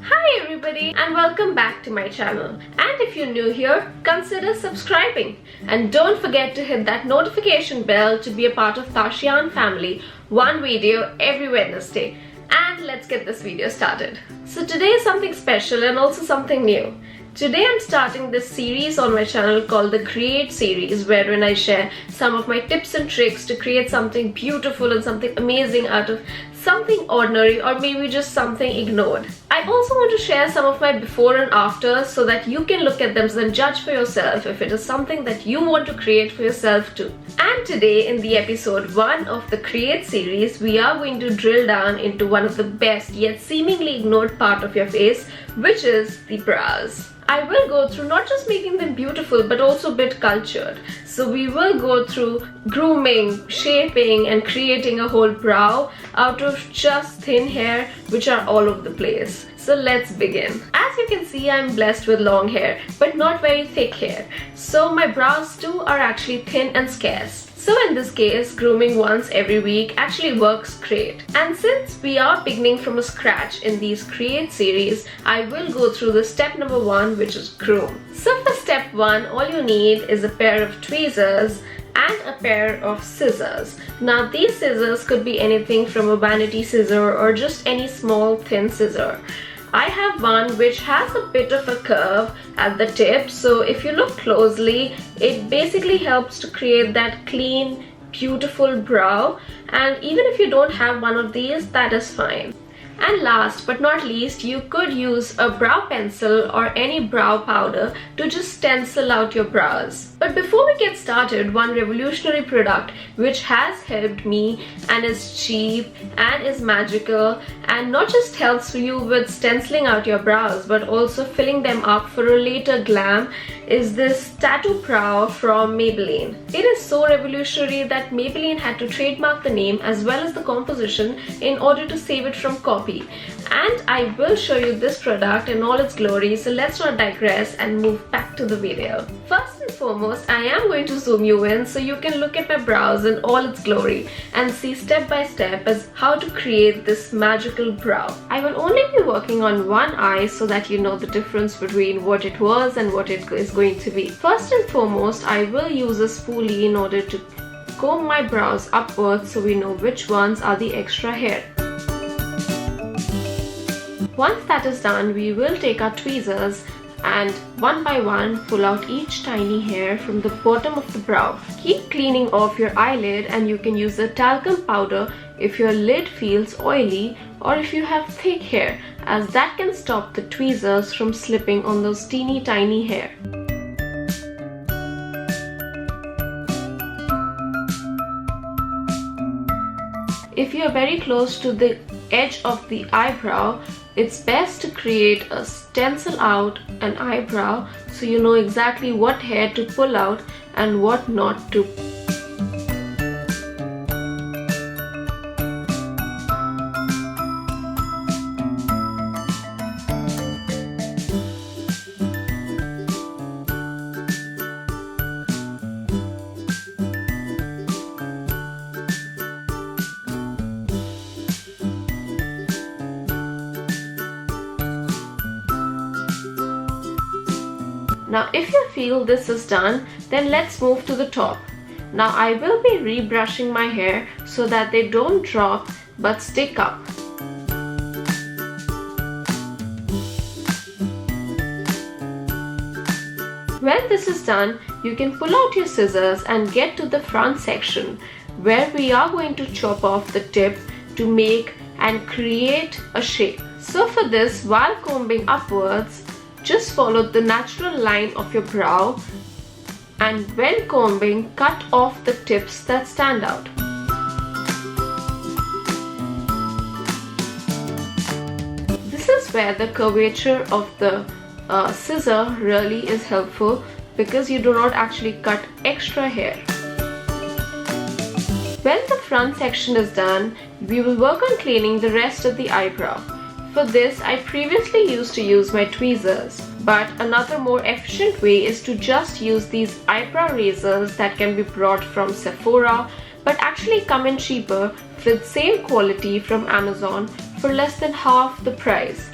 Hi everybody and welcome back to my channel. And if you're new here, consider subscribing. And don't forget to hit that notification bell to be a part of Tashian family, one video every Wednesday. And let's get this video started. So today is something special and also something new. Today I'm starting this series on my channel called the Create series, wherein I share some of my tips and tricks to create something beautiful and something amazing out of something ordinary or maybe just something ignored. I also want to share some of my before and after so that you can look at them and judge for yourself if it is something that you want to create for yourself too. And today in the episode 1 of the Create series, we are going to drill down into one of the best yet seemingly ignored part of your face, which is the brows. I will go through not just making them beautiful but also a bit cultured. So we will go through grooming, shaping and creating a whole brow out of just thin hair which are all over the place. So let's begin. As you can see, I'm blessed with long hair but not very thick hair. So my brows too are actually thin and scarce. So in this case, grooming once every week actually works great. And since we are beginning from a scratch in these Create series, I will go through the step number 1, which is groom. So for step 1, all you need is a pair of tweezers and a pair of scissors. Now these scissors could be anything from a vanity scissor or just any small thin scissor. I have one which has a bit of a curve at the tip, so if you look closely, it basically helps to create that clean, beautiful brow, and even if you don't have one of these, that is fine. And last but not least, you could use a brow pencil or any brow powder to just stencil out your brows. But before we get started, one revolutionary product which has helped me and is cheap and is magical and not just helps you with stenciling out your brows but also filling them up for a later glam is this tattoo brow from Maybelline. It is so revolutionary that Maybelline had to trademark the name as well as the composition in order to save it from copy. And I will show you this product in all its glory, so let's not digress and move back to the video. First and foremost, I am going to zoom you in so you can look at my brows in all its glory and see step by step as how to create this magical brow. I will only be working on one eye so that you know the difference between what it was and what it is going to be. First and foremost, I will use a spoolie in order to comb my brows upwards so we know which ones are the extra hair. Once that is done, we will take our tweezers and one by one pull out each tiny hair from the bottom of the brow. Keep cleaning off your eyelid and you can use a talcum powder if your lid feels oily or if you have thick hair, as that can stop the tweezers from slipping on those teeny tiny hair. If you are very close to the edge of the eyebrow, it's best to create a stencil out an eyebrow so you know exactly what hair to pull out and what not to. Now if you feel this is done, then let's move to the top. Now I will be rebrushing my hair so that they don't drop but stick up. When this is done, you can pull out your scissors and get to the front section where we are going to chop off the tip to make and create a shape. So for this, while combing upwards, just follow the natural line of your brow and when combing, cut off the tips that stand out. This is where the curvature of the scissor really is helpful because you do not actually cut extra hair. When the front section is done, we will work on cleaning the rest of the eyebrow. For this, I previously used to use my tweezers, but another more efficient way is to just use these eyebrow razors that can be bought from Sephora but actually come in cheaper with same quality from Amazon for less than half the price.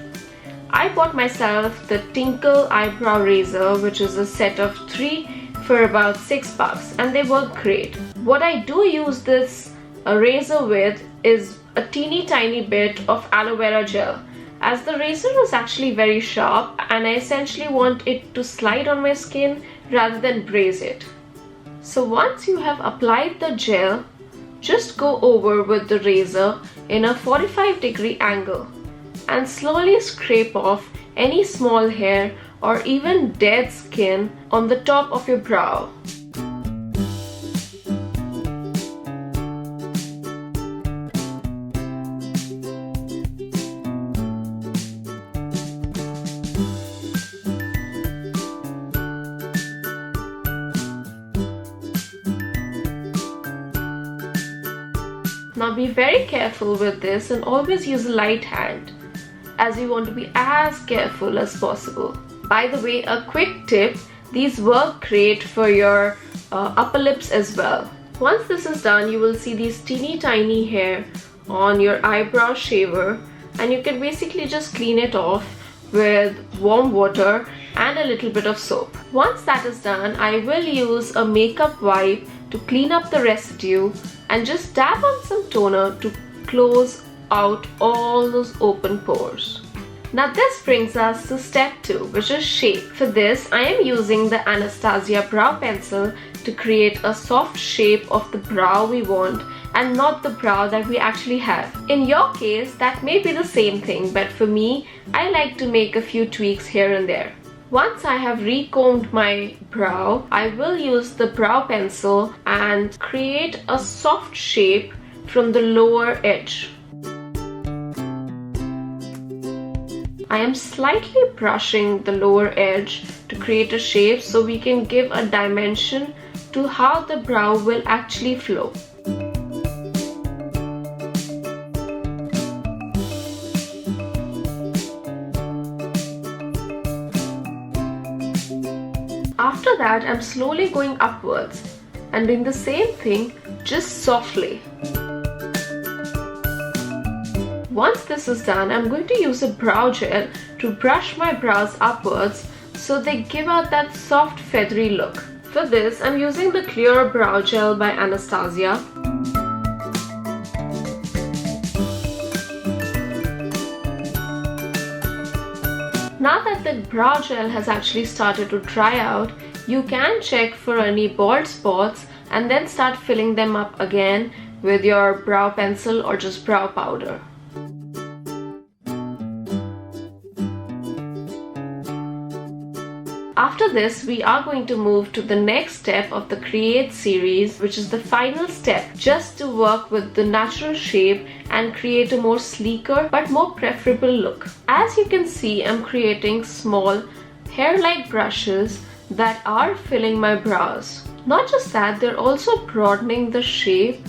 I bought myself the Tinkle eyebrow razor, which is a set of 3 for about $6, and they work great. What I do use this razor with is a teeny tiny bit of aloe vera gel, as the razor is actually very sharp and I essentially want it to slide on my skin rather than braze it. So once you have applied the gel, just go over with the razor in a 45-degree angle and slowly scrape off any small hair or even dead skin on the top of your brow. Now be very careful with this and always use a light hand, as you want to be as careful as possible. By the way, a quick tip, these work great for your upper lips as well. Once this is done, you will see these teeny tiny hair on your eyebrow shaver, and you can basically just clean it off with warm water and a little bit of soap. Once that is done, I will use a makeup wipe to clean up the residue and just dab on some toner to close out all those open pores. Now this brings us to step 2, which is shape. For this, I am using the Anastasia brow pencil to create a soft shape of the brow we want and not the brow that we actually have. In your case, that may be the same thing, but for me, I like to make a few tweaks here and there. Once I have recombed my brow, I will use the brow pencil and create a soft shape from the lower edge. I am slightly brushing the lower edge to create a shape so we can give a dimension to how the brow will actually flow. After that, I'm slowly going upwards and doing the same thing, just softly. Once this is done, I'm going to use a brow gel to brush my brows upwards so they give out that soft feathery look. For this, I'm using the Clear Brow Gel by Anastasia. Now that the brow gel has actually started to dry out, you can check for any bald spots and then start filling them up again with your brow pencil or just brow powder. After this, we are going to move to the next step of the Create series, which is the final step, just to work with the natural shape and create a more sleeker but more preferable look. As you can see, I'm creating small hair-like brushes that are filling my brows. Not just that, they're also broadening the shape.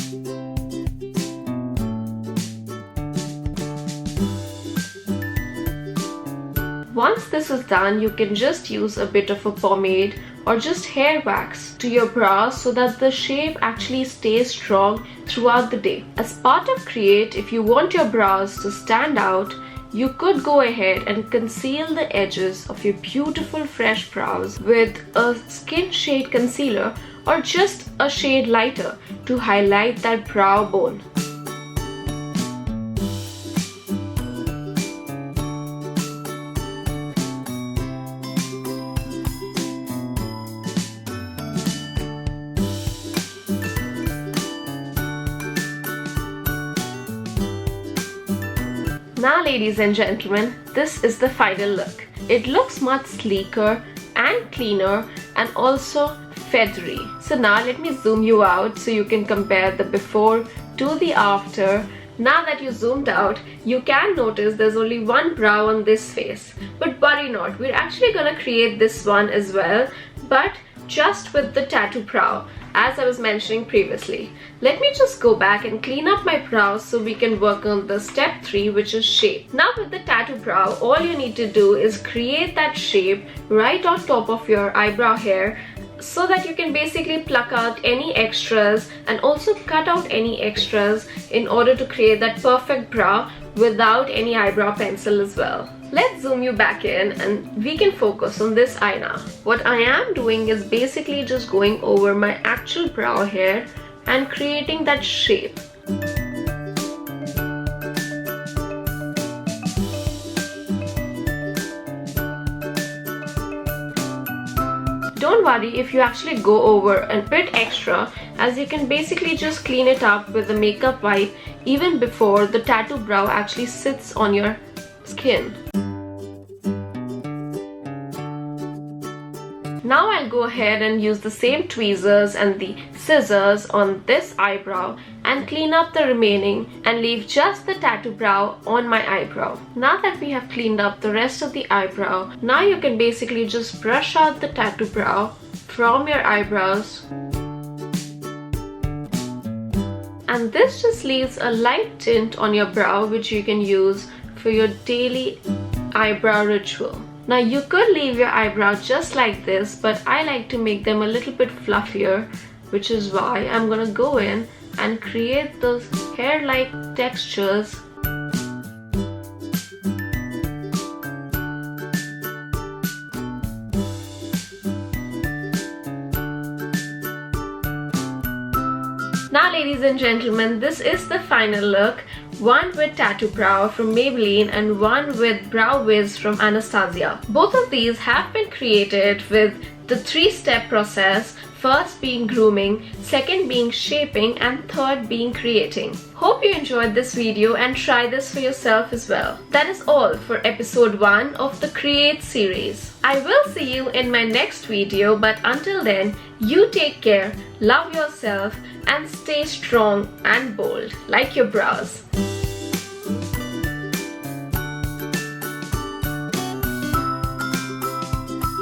Once this is done, you can just use a bit of a pomade or just hair wax to your brows so that the shape actually stays strong throughout the day. As part of Create, if you want your brows to stand out, you could go ahead and conceal the edges of your beautiful fresh brows with a skin shade concealer or just a shade lighter to highlight that brow bone. Now ladies and gentlemen, this is the final look. It looks much sleeker and cleaner and also feathery. So now let me zoom you out so you can compare the before to the after. Now that you zoomed out, you can notice there's only one brow on this face. But worry not, we're actually gonna create this one as well, but just with the tattoo brow, as I was mentioning previously. Let me just go back and clean up my brows so we can work on the step 3, which is shape. Now with the tattoo brow, all you need to do is create that shape right on top of your eyebrow hair so that you can basically pluck out any extras and also cut out any extras in order to create that perfect brow without any eyebrow pencil as well. let's zoom you back in and we can focus on this eye now. What I am doing is basically just going over my actual brow hair and creating that shape. Don't worry if you actually go over a bit extra, as you can basically just clean it up with the makeup wipe even before the tattoo brow actually sits on your skin. Now I'll go ahead and use the same tweezers and the scissors on this eyebrow and clean up the remaining and leave just the tattoo brow on my eyebrow. Now that we have cleaned up the rest of the eyebrow, now you can basically just brush out the tattoo brow from your eyebrows. And this just leaves a light tint on your brow which you can use for your daily eyebrow ritual. Now you could leave your eyebrow just like this, but I like to make them a little bit fluffier, which is why I'm gonna go in and create those hair-like textures. Now ladies and gentlemen, this is the final look. One with tattoo brow from Maybelline and one with brow wiz from Anastasia. Both of these have been created with the 3-step process, first being grooming, second being shaping, and third being creating. Hope you enjoyed this video and try this for yourself as well. That is all for episode 1 of the Create series. I will see you in my next video, but until then, you take care, love yourself, and stay strong and bold like your brows.